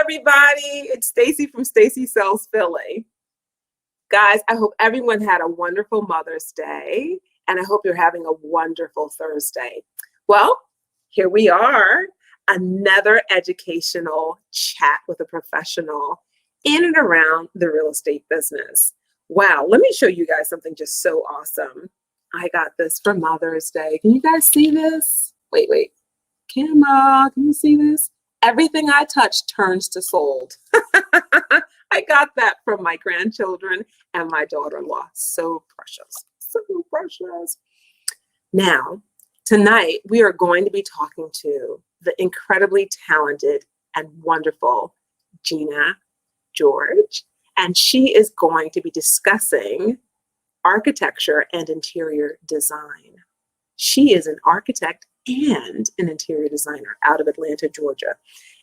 everybody. It's Stacy from Stacy Sells Philly. Guys, I hope everyone had a wonderful Mother's Day, and I hope you're having a wonderful Thursday. Well, here we are, another educational chat with a professional in and around the real estate business. Wow, let me show you guys something just so awesome. I got this for Mother's Day. Can you guys see this? Wait. Camera, can you see this? Everything I touch turns to sold. I got that from my grandchildren and my daughter-in-law. So precious, so precious. Now, tonight, we are going to be talking to the incredibly talented and wonderful Jeanna George, and she is going to be discussing architecture and interior design. She is an architect and an interior designer out of Atlanta, Georgia,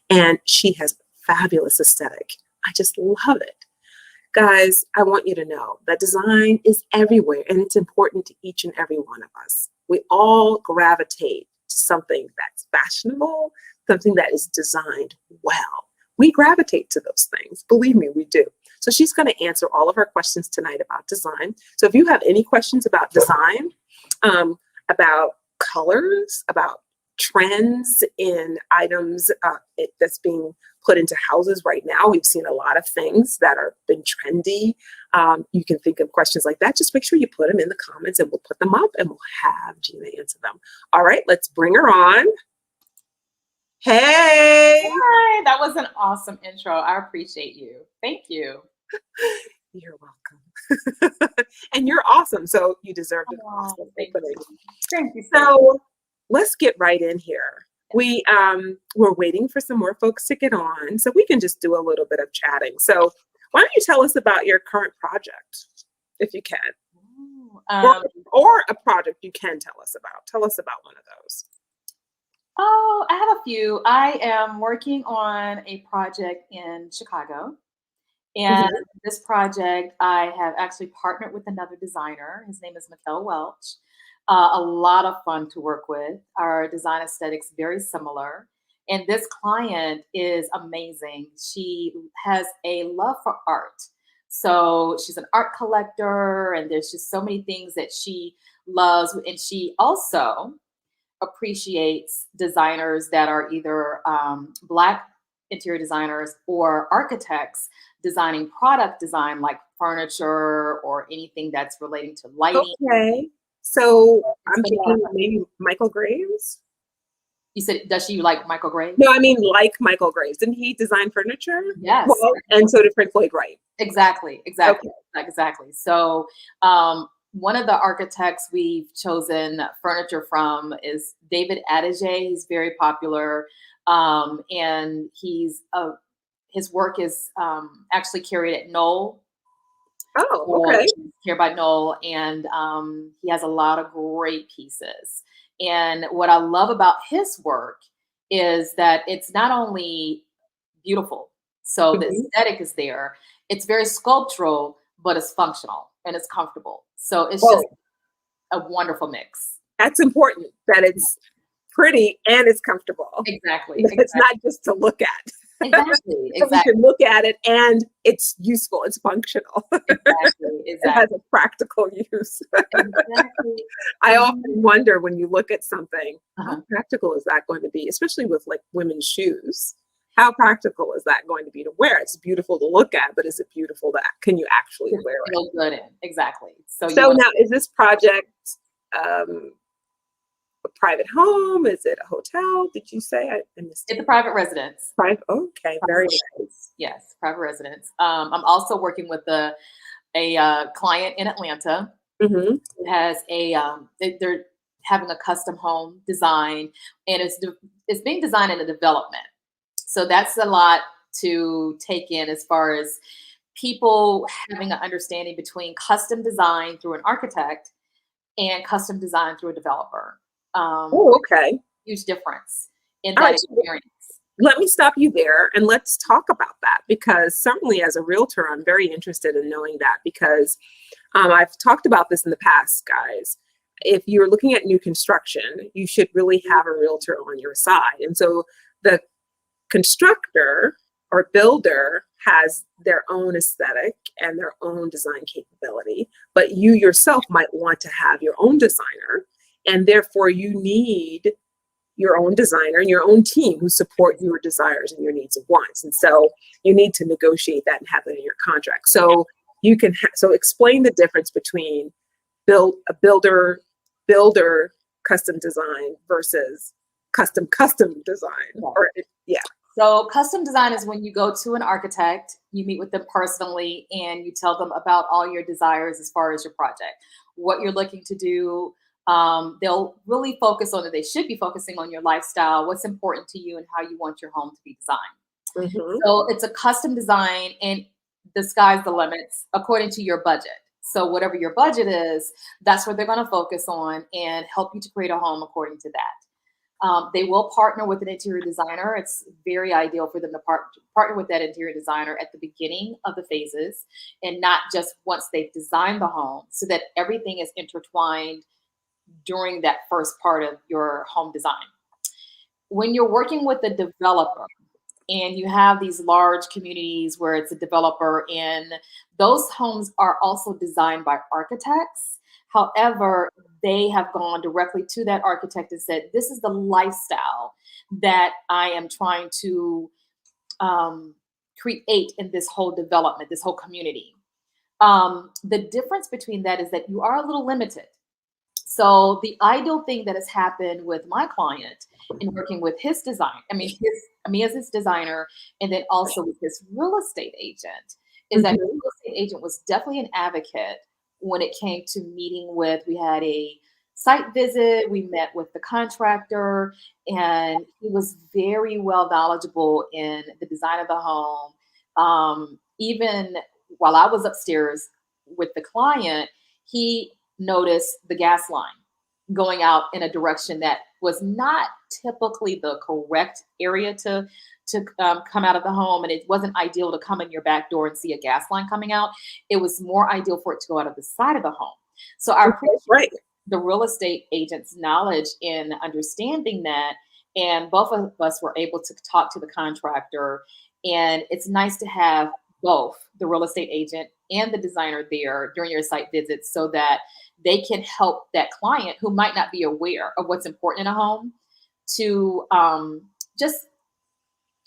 and she has fabulous aesthetic. I just love it. Guys, I want you to know that design is everywhere, and it's important to each and every one of us. We all gravitate to something that's fashionable, something that is designed well. We gravitate to those things. Believe me, we do. So she's going to answer all of our questions tonight about design. So if you have any questions about design, about colors, about trends in items that's being put into houses right now. We've seen a lot of things that are been trendy. You can think of questions like that. Just make sure you put them in the comments and we'll put them up and we'll have Jeanna answer them. All right, let's bring her on. Hey. Hi, that was an awesome intro. I appreciate you. Thank you. You're welcome. And you're awesome, so you deserve it. Awesome. Thank you. So let's get right in here. We're waiting for some more folks to get on, so we can just do a little bit of chatting. So why don't you tell us about your current project, if you can, or a project you can tell us about. Tell us about one of those. Oh, I have a few. I am working on a project in Chicago. And this project, I have actually partnered with another designer. His name is Mikkel Welch. A lot of fun to work with. Our design aesthetics very similar. And this client is amazing. She has a love for art. So she's an art collector, and there's just so many things that she loves. And she also appreciates designers that are either Black interior designers or architects designing product design like furniture or anything that's relating to lighting. Okay. So I'm thinking maybe Michael Graves. You said, does she like Michael Graves? No, I mean like Michael Graves. Didn't he design furniture? Yes. Well, and so did Frank Lloyd Wright. Exactly. Okay. Exactly. So one of the architects we've chosen furniture from is David Adige. He's very popular. And his work is actually carried at Knoll. Oh, okay. Here by Knoll, and he has a lot of great pieces. And what I love about his work is that it's not only beautiful, so the aesthetic is there. It's very sculptural, but it's functional and it's comfortable. So it's just a wonderful mix. That's important, that it's pretty and it's comfortable. Exactly. It's not just to look at. Exactly. So we can look at it and it's useful, it's functional. Exactly. It has a practical use. Exactly. I often wonder when you look at something, how practical is that going to be, especially with like women's shoes? How practical is that going to be to wear? It's beautiful to look at, but is it beautiful to, can you actually wear it? Feel good in. Exactly. So now is this project a private home? Is it a hotel? Did you say? I missed it. It's a private residence. Private. Okay, very nice. Yes, private residence. I'm also working with a client in Atlanta who has they're having a custom home design, and it's being designed in a development. So that's a lot to take in as far as people having an understanding between custom design through an architect and custom design through a developer. Okay. Huge difference in that experience. Let me stop you there and let's talk about that, because certainly as a realtor, I'm very interested in knowing that, because I've talked about this in the past, guys. If you're looking at new construction, you should really have a realtor on your side. And so the constructor or builder has their own aesthetic and their own design capability, but you yourself might want to have your own designer, and therefore you need your own designer and your own team who support your desires and your needs and wants. And so you need to negotiate that and have it in your contract. So you can so explain the difference between a builder custom design versus custom design. Yeah. Or yeah. So custom design is when you go to an architect, you meet with them personally, and you tell them about all your desires as far as your project, what you're looking to do. They'll really focus on it. They should be focusing on your lifestyle, what's important to you, and how you want your home to be designed. Mm-hmm. So it's a custom design, and the sky's the limits according to your budget. So whatever your budget is, that's what they're going to focus on and help you to create a home according to that. They will partner with an interior designer. It's very ideal for them to partner with that interior designer at the beginning of the phases and not just once they've designed the home, so that everything is intertwined during that first part of your home design. When you're working with a developer and you have these large communities where it's a developer, and those homes are also designed by architects. However, they have gone directly to that architect and said, this is the lifestyle that I am trying to create in this whole development, this whole community. The difference between that is that you are a little limited. So the ideal thing that has happened with my client in working with his design, me as his designer, and then also with his real estate agent, is that the real estate agent was definitely an advocate when it came to meeting with, we had a site visit, we met with the contractor, and he was very well knowledgeable in the design of the home. Even while I was upstairs with the client, he noticed the gas line going out in a direction that was not typically the correct area to come out of the home. And it wasn't ideal to come in your back door and see a gas line coming out. It was more ideal for it to go out of the side of the home. So I appreciate the real estate agent's knowledge in understanding that. And both of us were able to talk to the contractor. And it's nice to have both the real estate agent and the designer there during your site visits, so that they can help that client who might not be aware of what's important in a home to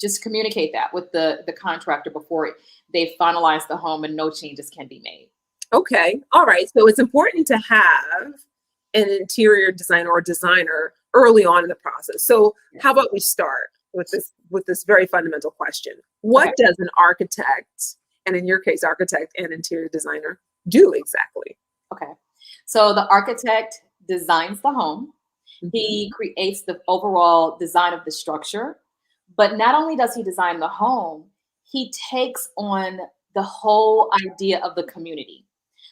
just communicate that with the contractor before they finalize the home and no changes can be made. Okay. All right. So it's important to have an interior designer or designer early on in the process. So how about we start with this very fundamental question? What does an architect, and in your case, architect and interior designer, do exactly? Okay. So the architect designs the home. He creates the overall design of the structure. But not only does he design the home, he takes on the whole idea of the community.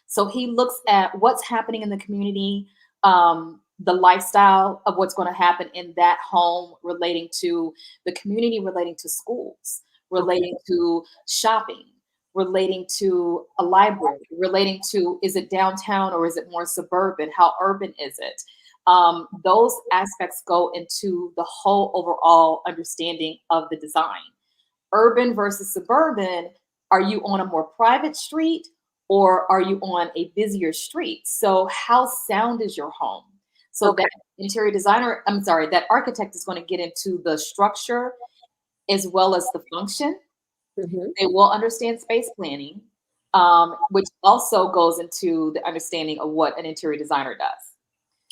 So he looks at what's happening in the community, the lifestyle of what's going to happen in that home, relating to the community, relating to schools, relating to shopping, relating to a library, relating to, is it downtown or is it more suburban? How urban is it? Those aspects go into the whole overall understanding of the design. Urban versus suburban, are you on a more private street or are you on a busier street? So how sound is your home? So that interior designer, that architect is going to get into the structure as well as the function. They will understand space planning, which also goes into the understanding of what an interior designer does.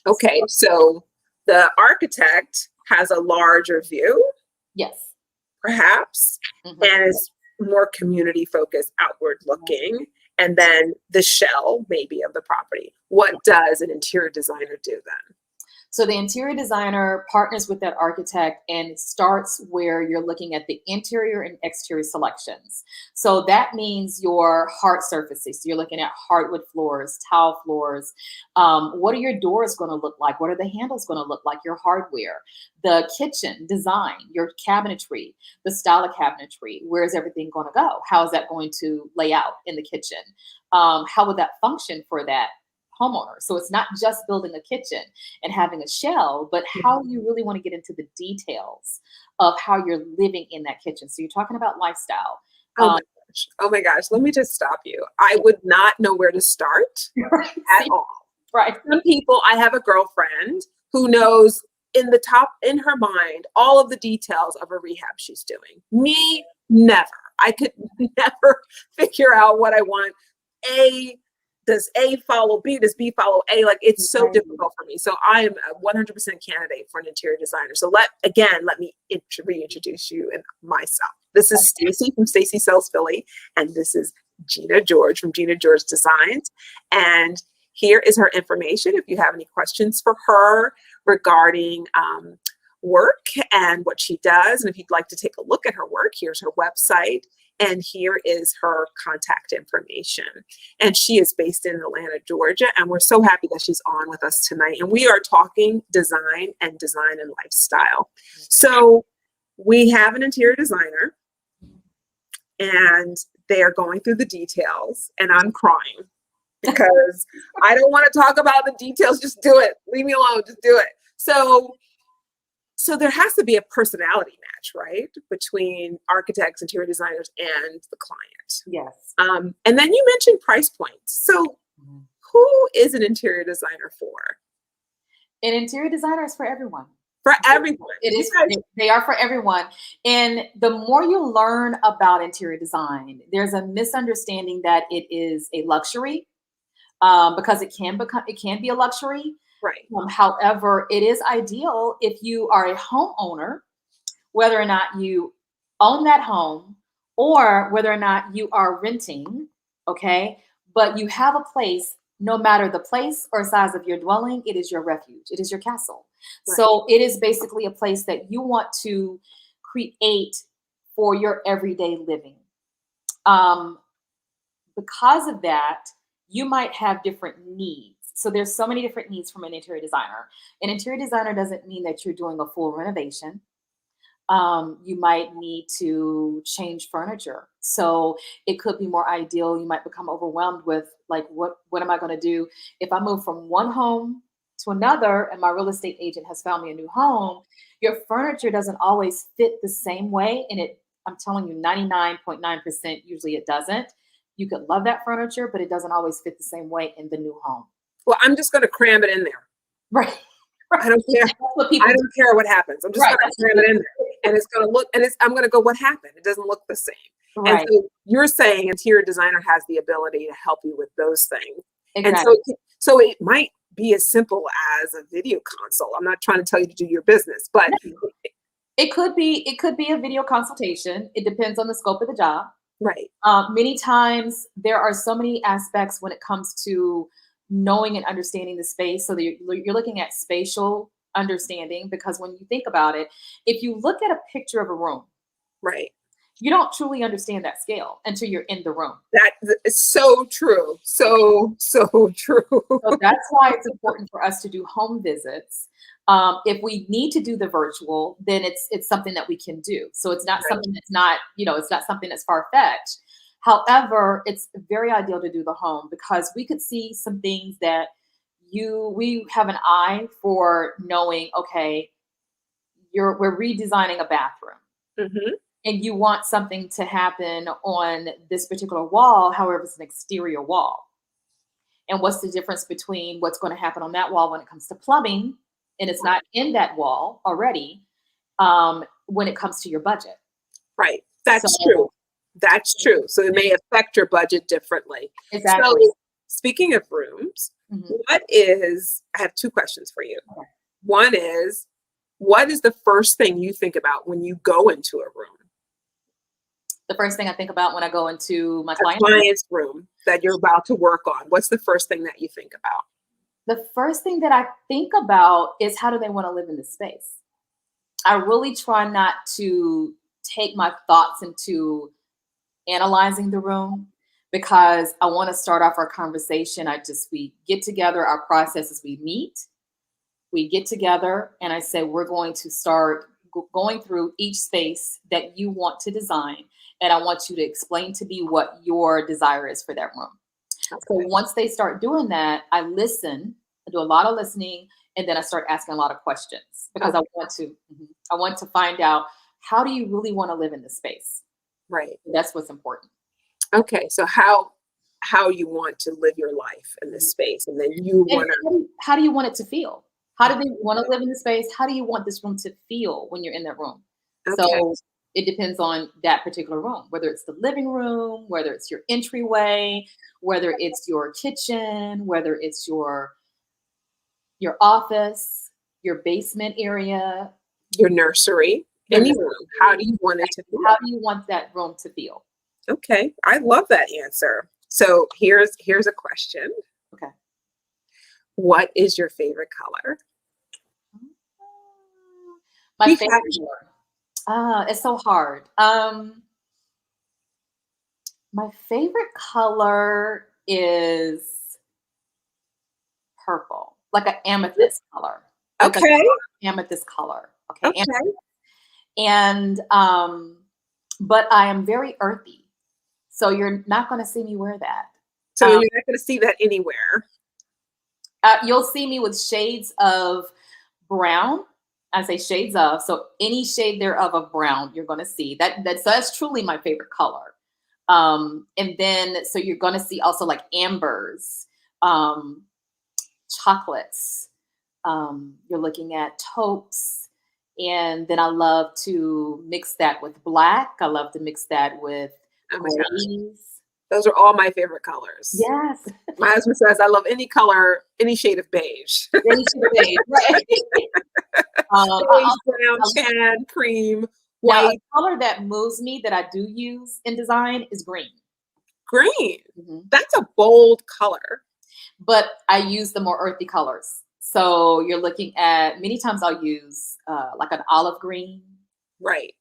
Okay, so the architect has a larger view. Yes. Perhaps, and is more community focused, outward looking, and then the shell maybe of the property. What does an interior designer do then? So the interior designer partners with that architect and starts where you're looking at the interior and exterior selections. So that means your hard surfaces. So you're looking at hardwood floors, tile floors. What are your doors going to look like? What are the handles going to look like? Your hardware, the kitchen design, your cabinetry, the style of cabinetry. Where is everything going to go? How is that going to lay out in the kitchen? How would that function for that homeowner? So it's not just building a kitchen and having a shell, but how you really want to get into the details of how you're living in that kitchen. So you're talking about lifestyle. Oh my gosh. Oh my gosh. Let me just stop you. I would not know where to start at all. Right. Some people, I have a girlfriend who knows in her mind, all of the details of a rehab she's doing. Me, never. I could never figure out what I want. Does A follow B? Does B follow A? Like, it's so difficult for me. So I am a 100% candidate for an interior designer. So let me reintroduce you and myself. This is Stacy from Stacy Sells Philly, and this is Jeanna George from Jeanna George Designs. And here is her information if you have any questions for her regarding work and what she does. And if you'd like to take a look at her work, here's her website. And here is her contact information. And she is based in Atlanta, Georgia. And we're so happy that she's on with us tonight. And we are talking design and lifestyle. So we have an interior designer, and they are going through the details, and I'm crying because I don't want to talk about the details. Just do it. Leave me alone. Just do it. So there has to be a personality match, right, between architects, interior designers, and the client. Yes. And then you mentioned price points. So who is an interior designer for? An interior designer is for everyone. For everyone. It is. They are for everyone. And the more you learn about interior design, there's a misunderstanding that it is a luxury, because it can be a luxury. Right. However, it is ideal if you are a homeowner, whether or not you own that home or whether or not you are renting, okay? But you have a place, no matter the place or size of your dwelling, it is your refuge. It is your castle. Right. So it is basically a place that you want to create for your everyday living. Because of that, you might have different needs. So there's so many different needs from an interior designer. An interior designer doesn't mean that you're doing a full renovation. You might need to change furniture. So it could be more ideal. You might become overwhelmed with, like, what am I going to do if I move from one home to another and my real estate agent has found me a new home? Your furniture doesn't always fit the same way. And I'm telling you, 99.9% usually it doesn't. You could love that furniture, but it doesn't always fit the same way in the new home. Well, I'm just going to cram it in there. Right. I don't care. I don't care what happens. I'm just going to cram it in there, and it's going to look. And I'm going to go. What happened? It doesn't look the same. Right. And so you're saying interior designer has the ability to help you with those things. Exactly. And so it might be as simple as a video consult. I'm not trying to tell you to do your business, but it could be a video consultation. It depends on the scope of the job. Right. Many times there are so many aspects when it comes to knowing and understanding the space. So you're looking at spatial understanding, because when you think about it, if you look at a picture of a room, right, you don't truly understand that scale until you're in the room. That is so true. So true. So that's why it's important for us to do home visits. If we need to do the virtual, then it's something that we can do. So it's not something that's not, it's not something that's far-fetched. However, it's very ideal to do the home, because we could see some things that we have an eye for knowing, okay, we're redesigning a bathroom. Mm-hmm. And you want something to happen on this particular wall. However, it's an exterior wall. And what's the difference between what's going to happen on that wall when it comes to plumbing, and it's not in that wall already, when it comes to your budget? Right. That's true. That's true. So it may affect your budget differently. Exactly. So speaking of rooms, mm-hmm. I have two questions for you. Okay. One is, what is the first thing you think about when you go into a room? The first thing I think about when I go into my client's room that you're about to work on, what's the first thing that you think about? The first thing that I think about is, how do they want to live in this space? I really try not to take my thoughts into analyzing the room, because I want to start off our conversation. We get together. Our process is we get together, and I say, we're going to start going through each space that you want to design. And I want you to explain to me what your desire is for that room. Okay. So once they start doing that, I listen, I do a lot of listening, and then I start asking a lot of questions, because I want to find out how do you really want to live in this space? Right. That's what's important. Okay. So how you want to live your life in this space, and then you And want to. how do you want it to feel? How do they want to live in the space? How do you want this room to feel when you're in that room? Okay. So it depends on that particular room, whether it's the living room, whether it's your entryway, whether it's your kitchen, whether it's your office, your basement area, Your nursery, your any room. How do you want it to feel? how do you want that room to feel? Okay. I love that answer. So here's a question. Okay. What is your favorite color? My We favorite have- color. It's so hard. My favorite color is purple, like an amethyst color. Like Okay. a amethyst color. Okay. Okay. And but I am very earthy. So you're not going to see me wear that. So you're not going to see that anywhere. You'll see me with shades of brown. I say shades of, so any shade thereof of brown, you're going to see that. So that's truly my favorite color. And then, so you're going to see also like ambers, chocolates. You're looking at taupes. And then I love to mix that with black. I love to mix that with Oh my gosh. grays. Those are all my favorite colors. Yes. My husband says I love any color, any shade of beige. Any shade of beige, right? Beige, brown, tan, cream, Now, white. a color that moves me that I do use in design is green. Green. That's a bold color. But I use the more earthy colors. So you're looking at, many times I'll use like an olive green. Right.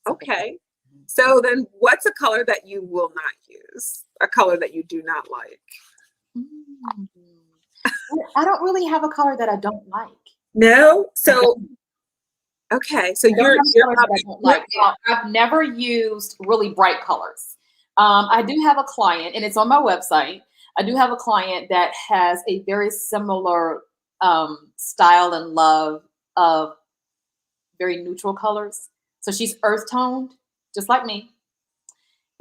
Okay. So then what's a color that you will not use? A color that you do not like? I don't really have a color that I don't like. No? So, okay. So you're like. I've never used really bright colors. I do have a client, and it's on my website. I do have a client that has a very similar style and love of very neutral colors. So she's earth toned, just like me.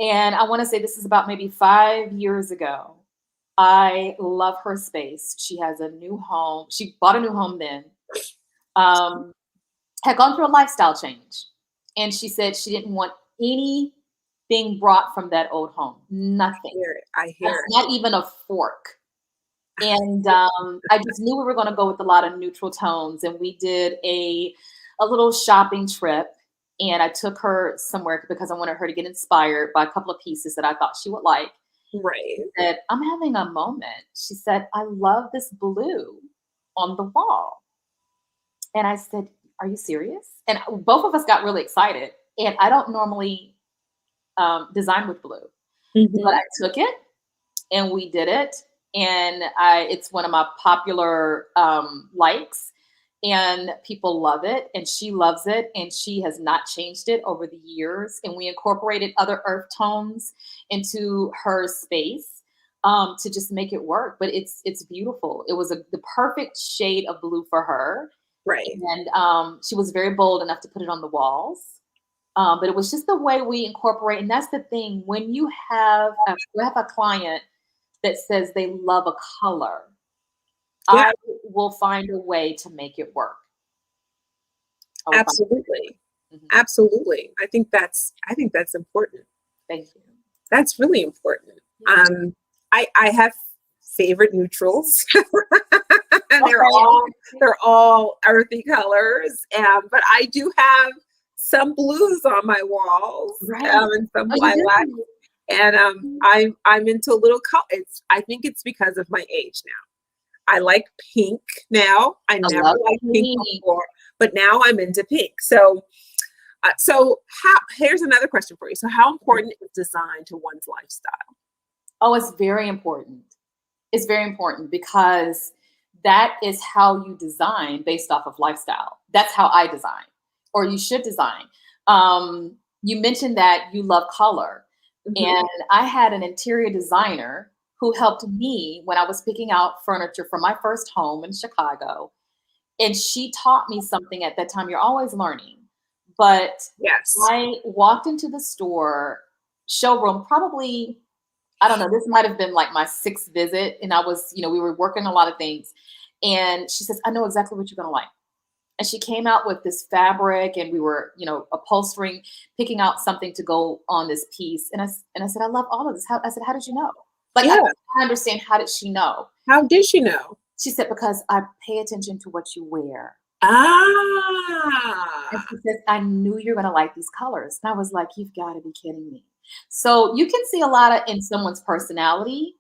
And I want to say this is about maybe 5 years ago. I love her space. She has a new home. She bought a new home then. Had gone through a lifestyle change. And she said she didn't want anything brought from that old home. Nothing. I hear it. Not even a fork. And I just knew we were going to go with a lot of neutral tones. And we did a little shopping trip. And I took her somewhere because I wanted her to get inspired by a couple of pieces that I thought she would like. Right. She said, I'm having a moment. She said, I love this blue on the wall. And I said, are you serious? And both of us got really excited. And I don't normally design with blue. But I took it and we did it. And it's one of my popular likes. And people love it, and she loves it, and she has not changed it over the years. And we incorporated other earth tones into her space to just make it work. But it's beautiful. It was the perfect shade of blue for her. Right. And she was very bold enough to put it on the walls. But it was just the way we incorporate. And that's the thing. When you have a client that says they love a color, I will find a way to make it work. Absolutely. Absolutely. I think that's important. Thank you. That's really important. I have favorite neutrals. And they're all earthy colors. But I do have some blues on my walls, and some lilac. And I'm into little colors. I think it's because of my age now. I like pink now. I never liked pink before, but now I'm into pink. So here's another question for you. So how important is design to one's lifestyle? Oh, it's very important. It's very important because that is how you design based off of lifestyle. That's how I design, or you should design. You mentioned that you love color. And I had an interior designer who helped me when I was picking out furniture for my first home in Chicago. And she taught me something at that time. You're always learning. But Yes. I walked into the store showroom probably, I don't know, this might have been like my 6th visit. And I was, we were working a lot of things. And she says, I know exactly what you're going to like. And she came out with this fabric and we were, upholstering, picking out something to go on this piece. And I said, I love all of this. I said, how did you know? Like, Yeah. I understand. How did she know? How did she know? She said, because I pay attention to what you wear. Ah. And she says, I knew you're going to like these colors. And I was like, you've got to be kidding me. So you can see a lot of in someone's personality.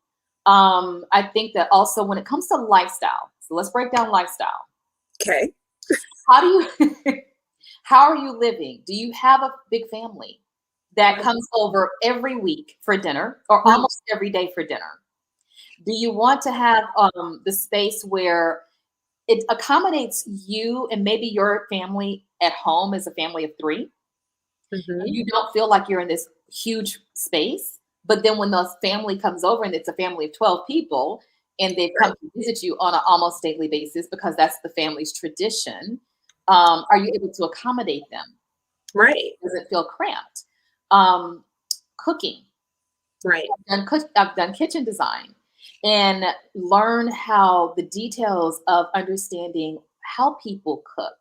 I think that also when it comes to lifestyle, so let's break down lifestyle. Okay. How do you, how are you living? Do you have a big family that comes over every week for dinner or almost every day for dinner? Do you want to have the space where it accommodates you and maybe your family at home is a family of 3? Mm-hmm. You don't feel like you're in this huge space, but then when the family comes over and it's a family of 12 people and they've come to visit you on an almost daily basis because that's the family's tradition, are you able to accommodate them? Right. Does it feel cramped? Cooking. Right. I've done kitchen design and learn how the details of understanding how people cook.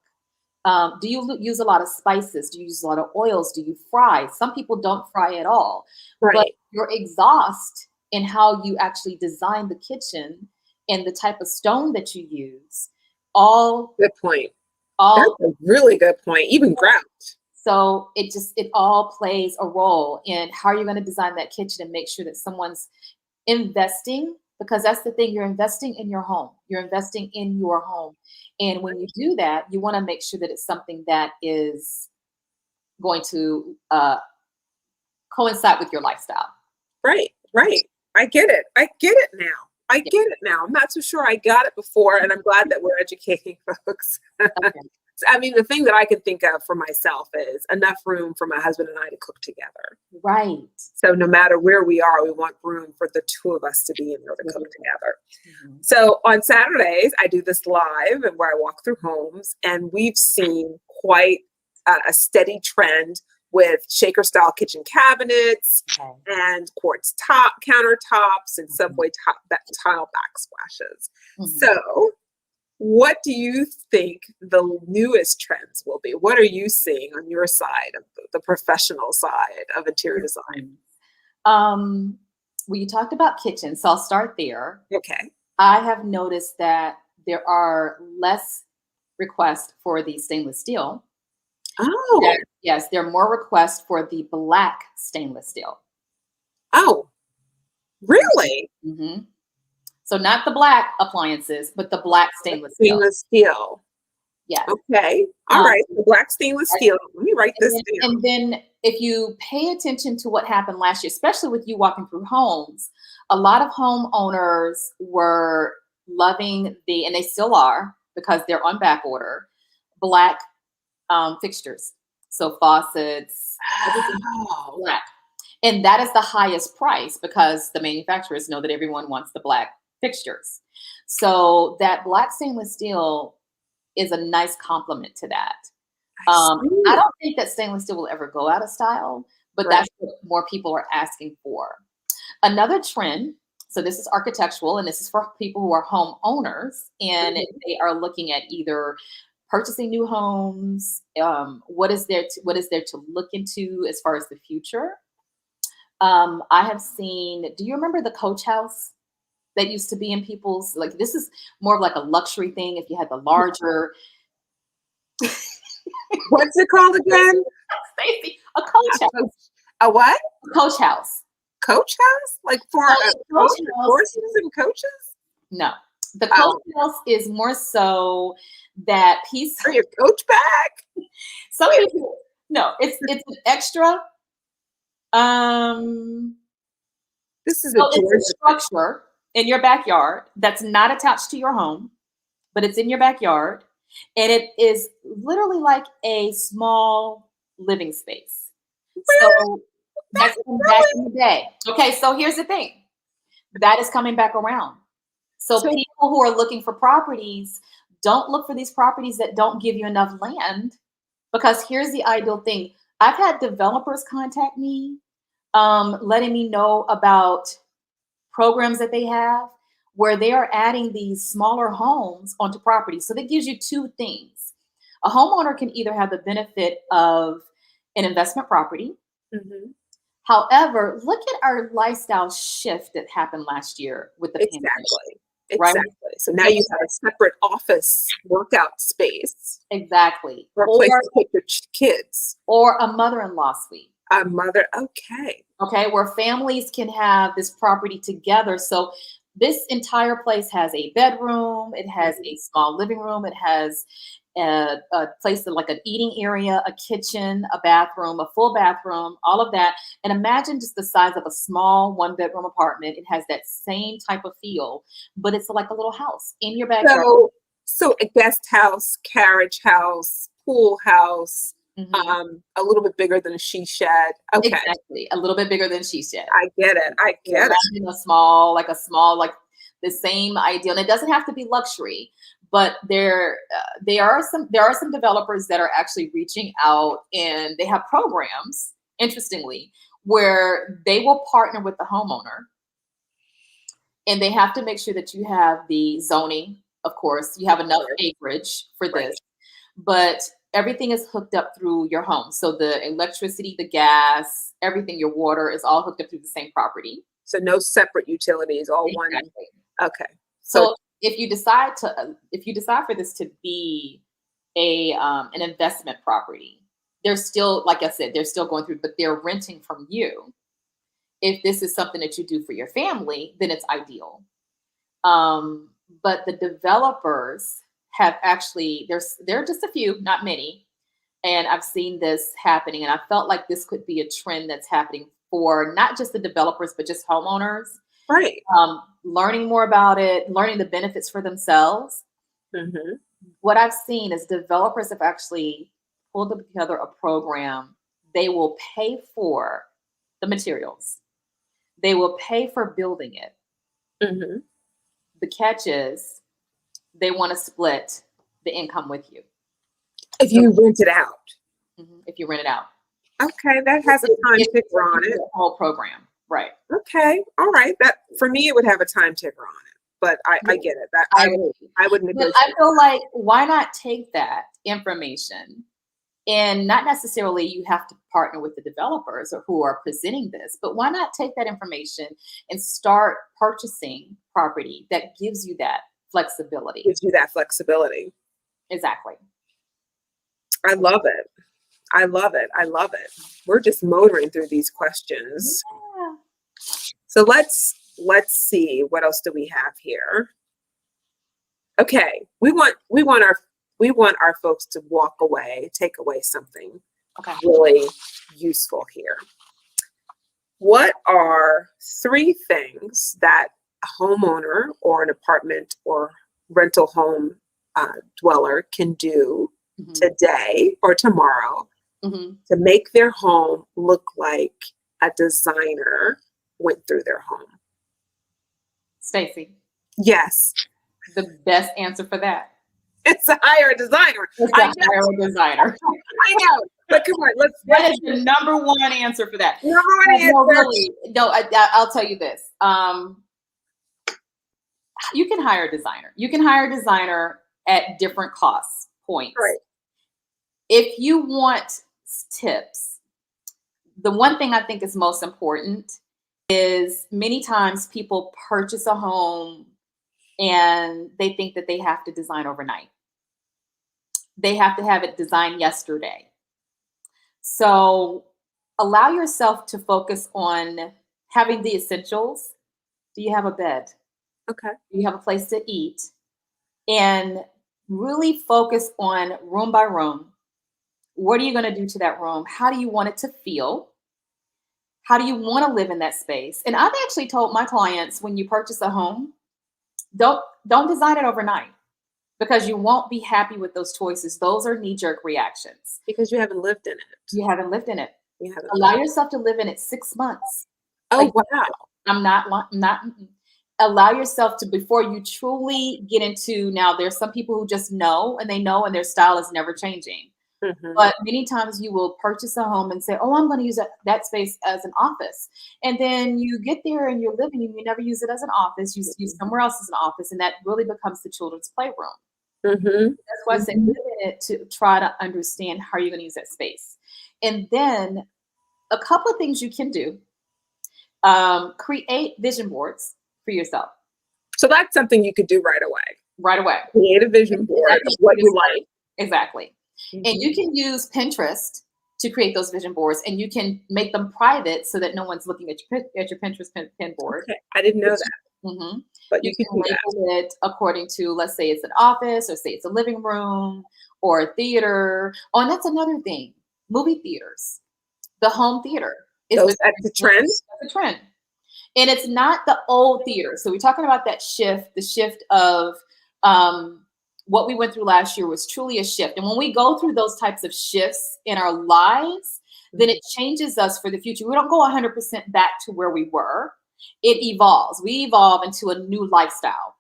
Do you use a lot of spices? Do you use a lot of oils? Do you fry? Some people don't fry at all. Right. But your exhaust in how you actually design the kitchen and the type of stone that you use, all good point. All That's a really good point. Even grout. So it all plays a role in how you're going to design that kitchen and make sure that someone's investing, because that's the thing, you're investing in your home. You're investing in your home. And when you do that, you want to make sure that it's something that is going to coincide with your lifestyle. Right. I get it. I get it now. I'm not so sure I got it before, and I'm glad that we're educating folks. Okay. I mean, the thing that I can think of for myself is enough room for my husband and I to cook together. Right. So no matter where we are, we want room for the 2 of us to be in there to cook together. Mm-hmm. So on Saturdays, I do this live and where I walk through homes, and we've seen quite a steady trend with shaker style kitchen cabinets and quartz top countertops and subway tile backsplashes. Mm-hmm. So what do you think the newest trends will be? What are you seeing on your side of the professional side of interior design? Well, you talked about kitchens, so I'll start there. Okay. I have noticed that there are less requests for the stainless steel. Oh. Yes, there are more requests for the black stainless steel. Oh, really? Mm-hmm. So not the black appliances, but the black stainless steel. Stainless steel. Yes. Okay. All right. The black stainless steel. Let me write this down. And then if you pay attention to what happened last year, especially with you walking through homes, a lot of homeowners were loving and they still are because they're on back order, black fixtures. So faucets, black. And that is the highest price because the manufacturers know that everyone wants the black fixtures. So that black stainless steel is a nice complement to that. I don't think that stainless steel will ever go out of style, but that's what more people are asking for. Another trend, so this is architectural, and this is for people who are homeowners, and they are looking at either purchasing new homes, what is there to look into as far as the future. I have seen, do you remember the coach house that used to be in people's, like, this is more of like a luxury thing if you had the larger. What's it called again? Stacey, a coach house. A what? A coach house. Coach house? Like for horses and coaches? No. The coach house is more so that piece. Are you a coach bag? Some people, no, it's an extra. This is it's a structure in your backyard that's not attached to your home, but it's in your backyard, and it is literally like a small living space. So that's back in the day. Okay, so here's the thing. That is coming back around. So people who are looking for properties, don't look for these properties that don't give you enough land Because here's the ideal thing. I've had developers contact me, letting me know about programs that they have where they are adding these smaller homes onto property. So that gives you two things. A homeowner can either have the benefit of an investment property. Mhm. However, look at our lifestyle shift that happened last year with the pandemic, Exactly. right? Exactly. So now you have a separate office workout space Exactly. or a place to take your kids. Or a mother-in-law suite. A mother. Okay. Okay, where families can have this property together. So this entire place has a bedroom, it has a small living room, it has a place like an eating area, a kitchen, a bathroom, a full bathroom, all of that. And imagine just the size of a small one-bedroom apartment. It has that same type of feel, but it's like a little house in your backyard. So a guest house, carriage house, pool house, a little bit bigger than a she shed. Okay. Exactly. A little bit bigger than she said. I get it. I get it. Imagine a small, like the same ideal. And it doesn't have to be luxury, but there are some developers that are actually reaching out, and they have programs, interestingly, where they will partner with the homeowner, and they have to make sure that you have the zoning, of course, you have enough acreage for this, Right. but everything is hooked up through your home. So the electricity, the gas, everything, your water is all hooked up through the same property. So no separate utilities, all one. Exactly. Okay. So if you decide for this to be an investment property, they're still, like I said, they're still going through, but they're renting from you. If this is something that you do for your family, then it's ideal. But the developers have actually, there are just a few, not many, and I've seen this happening, and I felt like this could be a trend that's happening for not just the developers, but just homeowners. Right. Learning more about it, learning the benefits for themselves. Mm-hmm. What I've seen is developers have actually pulled together a program. They will pay for the materials. They will pay for building it. Mm-hmm. The catch is they want to split the income with you. If you rent it out. If you rent it out. Okay, that has a time ticker on it. The whole program, right? Okay, all right. That for me, it would have a time ticker on it, but I get it. That I would negotiate. But I feel like, why not take that information, and not necessarily you have to partner with the developers or who are presenting this, but why not take that information and start purchasing property that gives you that flexibility? Gives you that flexibility. Exactly. I love it. I love it. I love it. We're just motoring through these questions. Yeah. So let's see, what else do we have here? Okay, we want our folks to walk away, take away something really useful here. What are 3 things that a homeowner or an apartment or rental home dweller can do today or tomorrow to make their home look like a designer went through their home? Stacey. Yes. The best answer for that. It's to hire a designer. Hire a designer. I know. But come on, that is the number 1 answer for that. Number 1 answer. No, really. No, I'll tell you this. You can hire a designer. You can hire a designer at different cost points. Right. If you want tips, the one thing I think is most important is many times people purchase a home and they think that they have to design overnight. They have to have it designed yesterday. So allow yourself to focus on having the essentials. Do you have a bed? Okay. Do you have a place to eat? And really focus on room by room. What are you going to do to that room? How do you want it to feel? How do you want to live in that space? And I've actually told my clients, when you purchase a home, don't design it overnight, because you won't be happy with those choices. Those are knee-jerk reactions. Because you haven't lived in it. You haven't lived in it. You haven't. Allow yourself to live in it 6 months. Oh, wow. I'm not. Allow yourself to, before you truly get into, now there's some people who just know and their style is never changing. Mhm. But many times you will purchase a home and say, oh, I'm going to use that space as an office. And then you get there and you're living and you never use it as an office. You use somewhere else as an office. And that really becomes the children's playroom. Mhm. That's why I say live in it to try to understand how you're going to use that space. And then a couple of things you can do. Create vision boards for yourself So that's something you could do right away. right away. Create a vision board of what you like. Exactly. And you can use Pinterest to create those vision boards, and you can make them private so that no one's looking at your Pinterest pin board. Okay. I didn't know that, Mm-hmm. but You you can can do that. label it according to, let's say it's an office, or say it's a living room, or a theater. Oh, and that's another thing. Movie theaters, the home theater is That's the trend. That's a trend. And it's not the old theater. So we're talking about that shift, the shift of what we went through last year was truly a shift. And when we go through those types of shifts in our lives, then it changes us for the future. We don't go 100% back to where we were. It evolves. We evolve into a new lifestyle.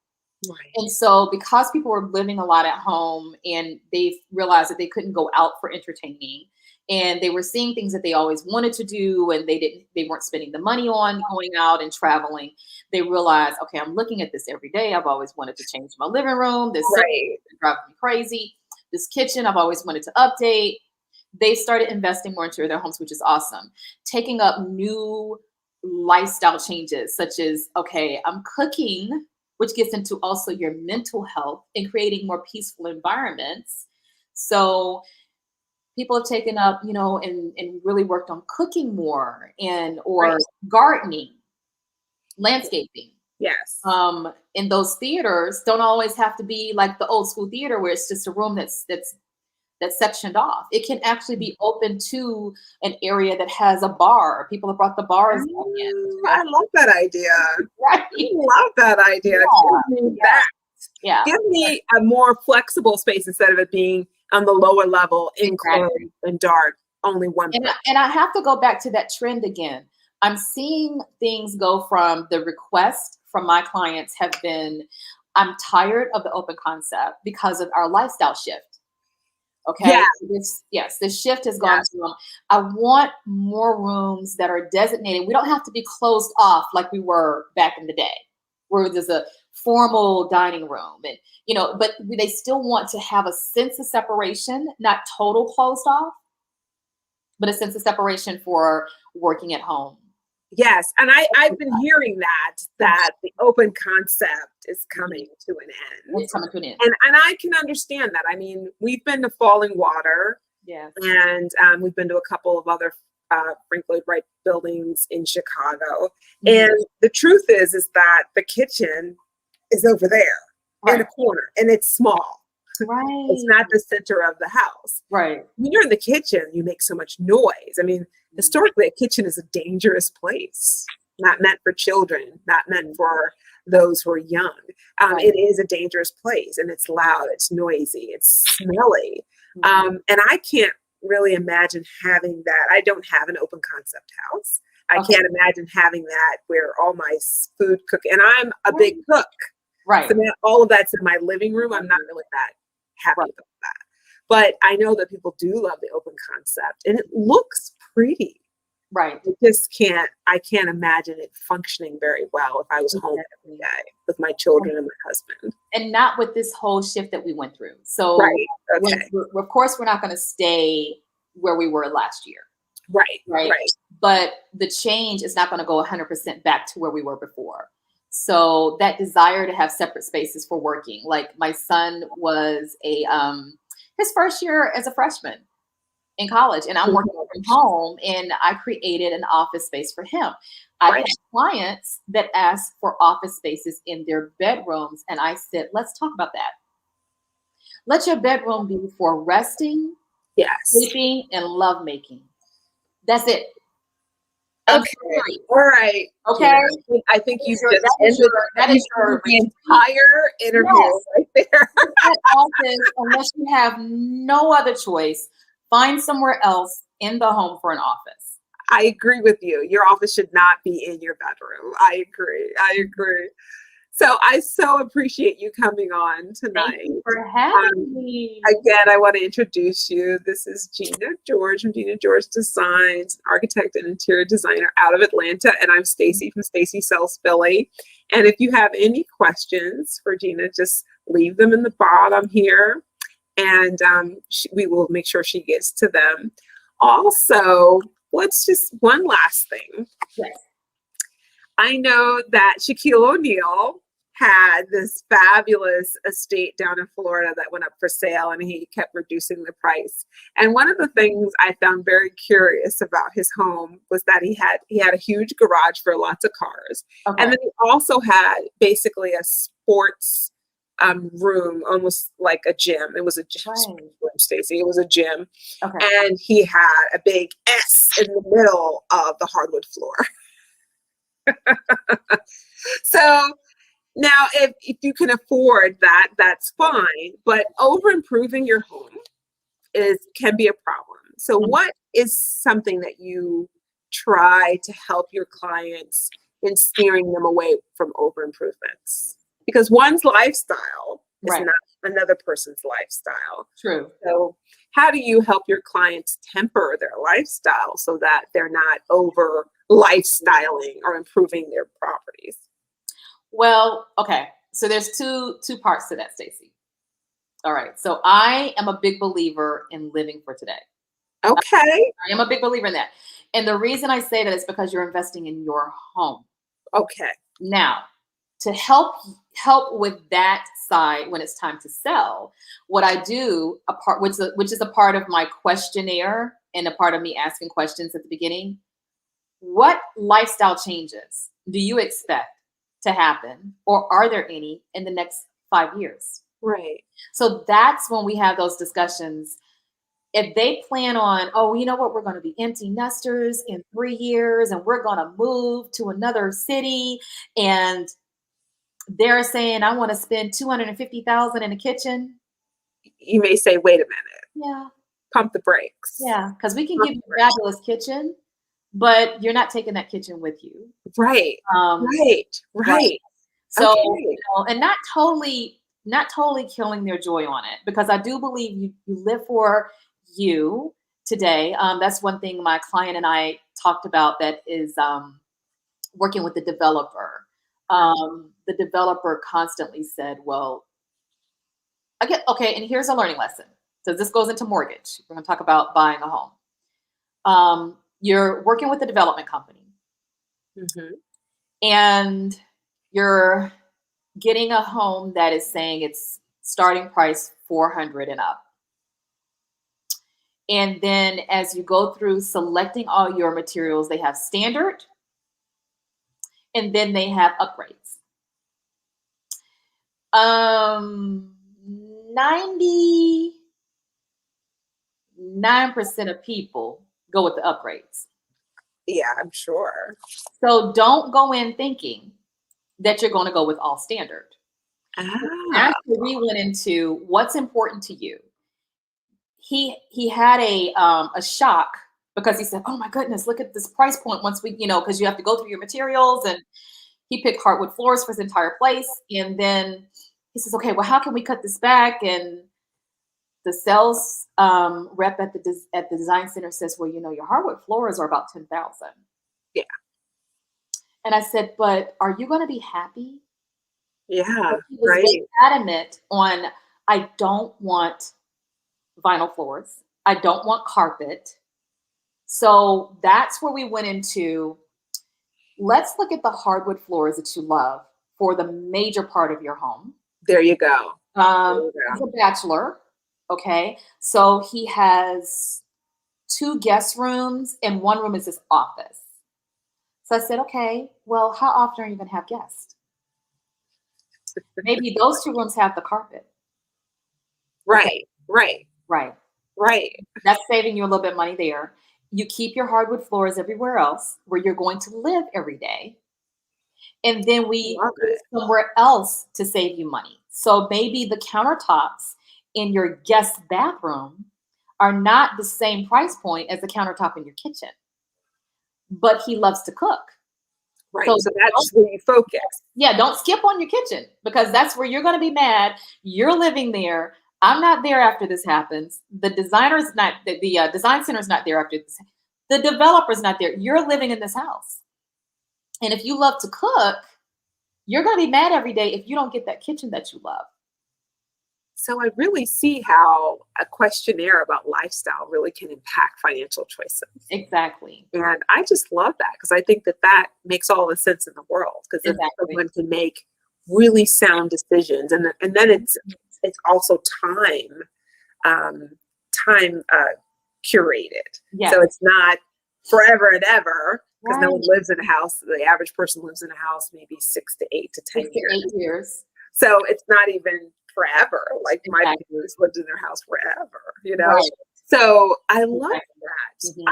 Right. And so because people were living a lot at home and they realized that they couldn't go out for entertaining, and they were seeing things that they always wanted to do, and they weren't spending the money on going out and traveling, they realized, okay, I'm looking at this every day. I've always wanted to change my living room. This Right. driving me crazy. This kitchen, I've always wanted to update. They started investing more into their homes, which is awesome. Taking up new lifestyle changes, such as, okay, I'm cooking, which gets into also your mental health and creating more peaceful environments. So people have taken up, and really worked on cooking more or Right. gardening, landscaping. Yes. And those theaters don't always have to be like the old school theater where it's just a room that's sectioned off. It can actually be open to an area that has a bar. People have brought the bars back in. I love that idea. Right. I love that idea. Give me that. Yeah. Give me a more flexible space instead of it being on the lower level, enclosed and dark. Only one. And I have to go back to that trend again. I'm seeing things go from the request from my clients have been, I'm tired of the open concept because of our lifestyle shift. Okay. Yeah. This shift has gone from, I want more rooms that are designated. We don't have to be closed off like we were back in the day, where there's a formal dining room and, but they still want to have a sense of separation, not total closed off, but a sense of separation for working at home. Yes. And I've been hearing that the open concept is coming to an end. It's coming to an end. And I can understand that. I mean, we've been to Falling Water. Yes. And we've been to a couple of other Frank Lloyd Wright buildings in Chicago. Mm-hmm. And the truth is that the kitchen is over there in a corner, and it's small. Right. It's not the center of the house. Right. When you're in the kitchen, you make so much noise. I mean, historically, a kitchen is a dangerous place, not meant for children, not meant for those who are young. It is a dangerous place, and it's loud, it's noisy, it's smelly. And I can't really imagine having that. I don't have an open concept house. I can't imagine having that where all my food cook, and I'm a big cook. Right. So all of that's in my living room. I'm not really that happy about that. But I know that people do love the open concept, and it looks pretty. Right. I can't imagine it functioning very well if I was home every day with my children and my husband. And not with this whole shift that we went through. So of course, we're not going to stay where we were last year. Right. But the change is not going to go 100% back to where we were before. So that desire to have separate spaces for working, like my son was his first year as a freshman in college, and I'm working from home, and I created an office space for him. I had clients that asked for office spaces in their bedrooms, and I said, let's talk about that. Let your bedroom be for resting, sleeping, and lovemaking. That's it. Okay. All right. Okay. I think you just ended the entire interview right there. Office, unless you have no other choice, find somewhere else in the home for an office. I agree with you. Your office should not be in your bedroom. I agree. So I so appreciate you coming on Thank tonight. you for having me. Again, I want to introduce you. This is Jeanna George from Jeanna George Designs, architect and interior designer out of Atlanta, and I'm Stacy from Stacy Sells Philly. And if you have any questions for Jeanna, just leave them in the bottom here, and we will make sure she gets to them. Also, let's just one last thing. Yes. I know that Shaquille O'Neal had this fabulous estate down in Florida that went up for sale, and he kept reducing the price. And one of the things I found very curious about his home was that he had a huge garage for lots of cars. Okay. And then he also had basically a sports room, almost like a gym. It was a gym, Right. Stacy. It was a gym. Okay. And he had a big S in the middle of the hardwood floor. So now if you can afford that, that's fine, but over improving your home can be a problem. So what is something that you try to help your clients in steering them away from over improvements? Because one's lifestyle is Right. not another person's lifestyle. True. So how do you help your clients temper their lifestyle so that they're not over lifestyling or improving their properties? Well, okay. So there's two parts to that, Stacy. All right. So I am a big believer in living for today. Okay. I am a big believer in that. And the reason I say that is because you're investing in your home. Okay. Now, to help with that side when it's time to sell, what I do, which is a part of my questionnaire and a part of me asking questions at the beginning, what lifestyle changes do you expect to happen, or are there any in the next 5 years? Right. So that's when we have those discussions. If they plan on, oh, you know what, we're going to be empty nesters in 3 years and we're going to move to another city, and they're saying, I want to spend $250,000 in a kitchen. You may say, wait a minute. Yeah. Pump the brakes. Yeah. Because we can give you a fabulous kitchen, but you're not taking that kitchen with you. Right. Right. So, okay. And not totally killing their joy on it, because I do believe you live for you today. That's one thing my client and I talked about, that is working with the developer. The developer constantly said, well, okay, and here's a learning lesson. So this goes into mortgage. We're going to talk about buying a home. You're working with a development company, and you're getting a home that is saying it's starting price $400 and up. And then as you go through selecting all your materials, they have standard, and then they have upgrades. 99% of people go with the upgrades. Yeah, I'm sure. So don't go in thinking that you're going to go with all standard. After we went into what's important to you, he had a shock, because he said, oh my goodness, look at this price point. Once we, because you have to go through your materials, and he picked hardwood floors for his entire place. And then he says, okay, well, how can we cut this back? And the sales rep at the design center says, well, your hardwood floors are about $10,000. Yeah. And I said, but are you going to be happy? Yeah, He was very adamant on, I don't want vinyl floors. I don't want carpet. So that's where we went into, let's look at the hardwood floors that you love for the major part of your home. There you go. He's a bachelor. Okay. So he has 2 guest rooms, and 1 room is his office. So I said, okay, well, how often are you going to have guests? Maybe those 2 rooms have the carpet. Right. That's saving you a little bit of money there. You keep your hardwood floors everywhere else where you're going to live every day. And then we go somewhere else to save you money. So maybe the countertops in your guest bathroom are not the same price point as the countertop in your kitchen, but he loves to cook. Right. So So that's where you focus. yeah, don't skip on your kitchen because that's where you're going to be mad. You're living there. I'm not there after this happens. The designer's not, the design center's not there after this. The developer's not there. You're living in this house. And if you love to cook, you're going to be mad every day if you don't get that kitchen that you love. So I really see how a questionnaire about lifestyle really can impact financial choices. Exactly. And I just love that because I think that that makes all the sense in the world because then Exactly. someone can make really sound decisions. And then it's also time curated. Yes. So it's not forever and ever because no Right. one lives in a house. The average person lives in a house maybe 6 to 8 to 10 6 to years. 8 years. So it's not even forever. Like my Exactly. parents lived in their house forever, Right. So I love Exactly. that. Mhm.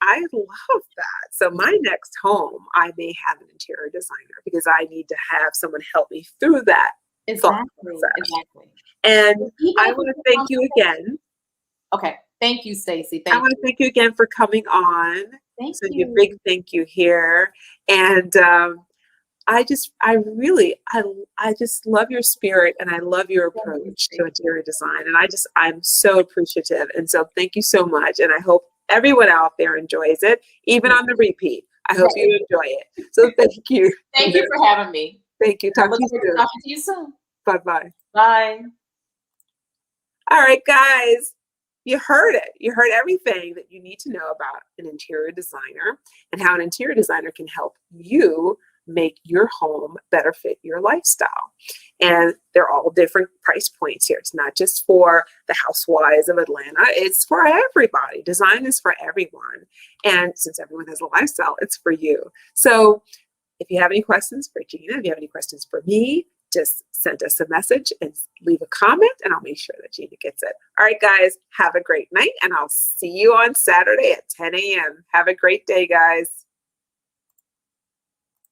I love that. So my next home, I may have an interior designer because I need to have someone help me through that thought Exactly. process. Exactly. And Even I if want to it's thank you again. okay. Thank you, Stacey. I Thank want to you. thank you again for coming on. Thank So your you. big thank you here. And I just love your spirit and I love your Thank you, approach to Stacey. interior design. And I'm so appreciative. And so thank you so much. And I hope everyone out there enjoys it, even on the repeat. I hope you enjoy it. So thank you. Thank you for having me. Thank you. I Talk look to you forward to soon. talking to you soon. Bye-bye. Bye. All right, guys. You heard it. You heard everything that you need to know about an interior designer and how an interior designer can help you make your home better fit your lifestyle. And they're all different price points here. It's not just for the housewives of Atlanta, it's for everybody. Design is for everyone. And since everyone has a lifestyle, it's for you. So if you have any questions for Jeanna, if you have any questions for me, just send us a message and leave a comment and I'll make sure that Jeanna gets it. All right, guys, have a great night and I'll see you on Saturday at 10 a.m. Have a great day, guys.